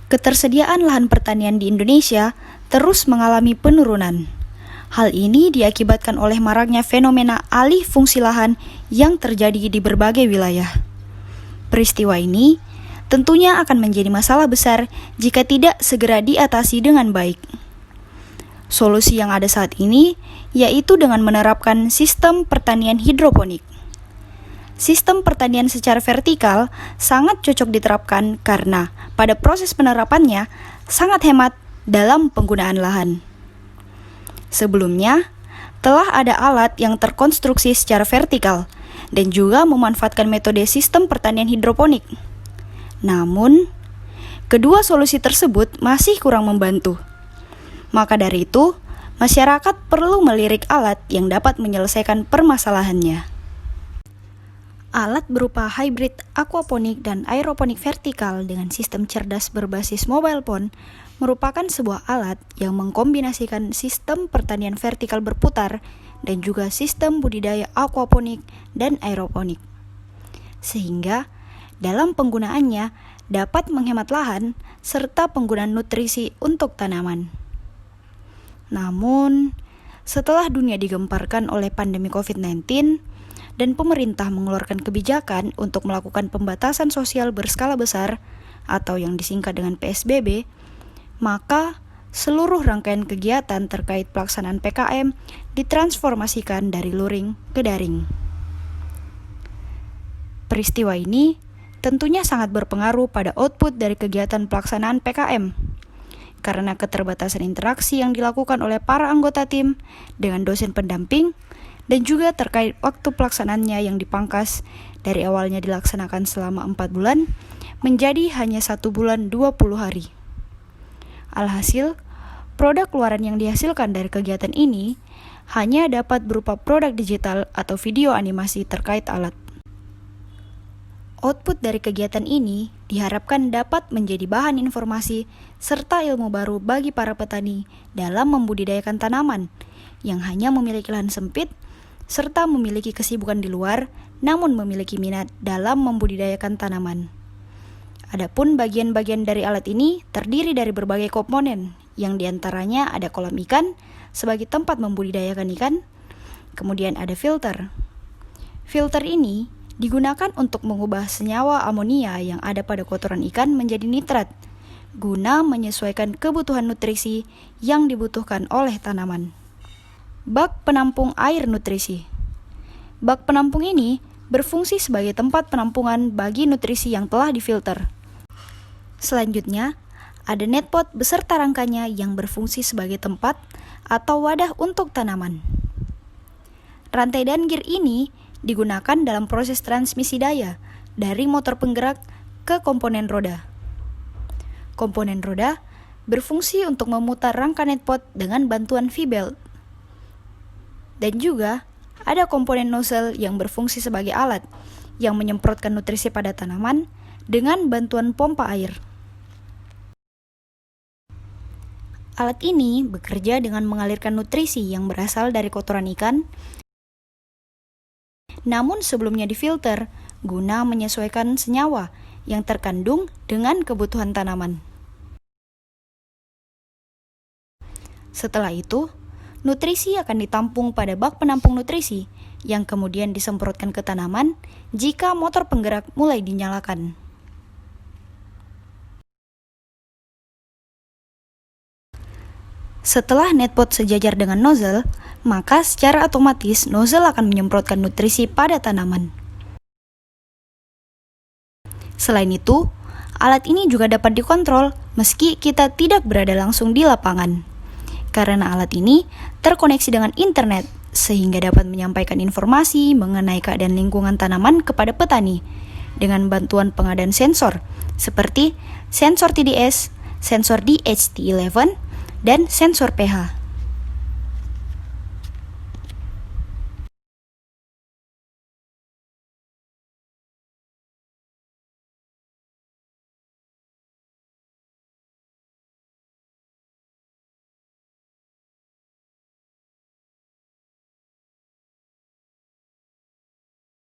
Ketersediaan lahan pertanian di Indonesia terus mengalami penurunan. Hal ini diakibatkan oleh maraknya fenomena alih fungsi lahan yang terjadi di berbagai wilayah. Peristiwa ini tentunya akan menjadi masalah besar jika tidak segera diatasi dengan baik. Solusi yang ada saat ini yaitu dengan menerapkan sistem pertanian hidroponik. Sistem pertanian secara vertikal sangat cocok diterapkan karena pada proses penerapannya sangat hemat dalam penggunaan lahan. Sebelumnya, telah ada alat yang terkonstruksi secara vertikal dan juga memanfaatkan metode sistem pertanian hidroponik. Namun, kedua solusi tersebut masih kurang membantu. Maka dari itu, masyarakat perlu melirik alat yang dapat menyelesaikan permasalahannya. Alat berupa hybrid aquaponik dan aeroponik vertikal dengan sistem cerdas berbasis mobile phone merupakan sebuah alat yang mengkombinasikan sistem pertanian vertikal berputar dan juga sistem budidaya aquaponik dan aeroponik. Sehingga dalam penggunaannya dapat menghemat lahan serta penggunaan nutrisi untuk tanaman. Namun, setelah dunia digemparkan oleh pandemi COVID-19, dan pemerintah mengeluarkan kebijakan untuk melakukan pembatasan sosial berskala besar atau yang disingkat dengan PSBB, maka seluruh rangkaian kegiatan terkait pelaksanaan PKM ditransformasikan dari luring ke daring. Peristiwa ini tentunya sangat berpengaruh pada output dari kegiatan pelaksanaan PKM, karena keterbatasan interaksi yang dilakukan oleh para anggota tim dengan dosen pendamping dan juga terkait waktu pelaksanaannya yang dipangkas dari awalnya dilaksanakan selama 4 bulan menjadi hanya 1 bulan 20 hari. Alhasil, produk keluaran yang dihasilkan dari kegiatan ini hanya dapat berupa produk digital atau video animasi terkait alat. Output dari kegiatan ini diharapkan dapat menjadi bahan informasi serta ilmu baru bagi para petani dalam membudidayakan tanaman yang hanya memiliki lahan sempit serta memiliki kesibukan di luar, namun memiliki minat dalam membudidayakan tanaman. Adapun bagian-bagian dari alat ini terdiri dari berbagai komponen, yang diantaranya ada kolam ikan sebagai tempat membudidayakan ikan, kemudian ada filter. Filter ini digunakan untuk mengubah senyawa amonia yang ada pada kotoran ikan menjadi nitrat, guna menyesuaikan kebutuhan nutrisi yang dibutuhkan oleh tanaman. Bak penampung air nutrisi. Bak penampung ini berfungsi sebagai tempat penampungan bagi nutrisi yang telah difilter. Selanjutnya, ada netpot beserta rangkanya yang berfungsi sebagai tempat atau wadah untuk tanaman. Rantai dan gear ini digunakan dalam proses transmisi daya dari motor penggerak ke komponen roda. Komponen roda berfungsi untuk memutar rangka netpot dengan bantuan V-belt. Dan juga ada komponen nozzle yang berfungsi sebagai alat yang menyemprotkan nutrisi pada tanaman dengan bantuan pompa air. Alat ini bekerja dengan mengalirkan nutrisi yang berasal dari kotoran ikan, namun sebelumnya difilter guna menyesuaikan senyawa yang terkandung dengan kebutuhan tanaman. Setelah itu, nutrisi akan ditampung pada bak penampung nutrisi yang kemudian disemprotkan ke tanaman jika motor penggerak mulai dinyalakan. Setelah netpot sejajar dengan nozzle, maka secara otomatis nozzle akan menyemprotkan nutrisi pada tanaman. Selain itu, alat ini juga dapat dikontrol meski kita tidak berada langsung di lapangan. Karena alat ini terkoneksi dengan internet, sehingga dapat menyampaikan informasi mengenai keadaan lingkungan tanaman kepada petani dengan bantuan pengadaan sensor seperti sensor TDS, sensor DHT11, dan sensor pH.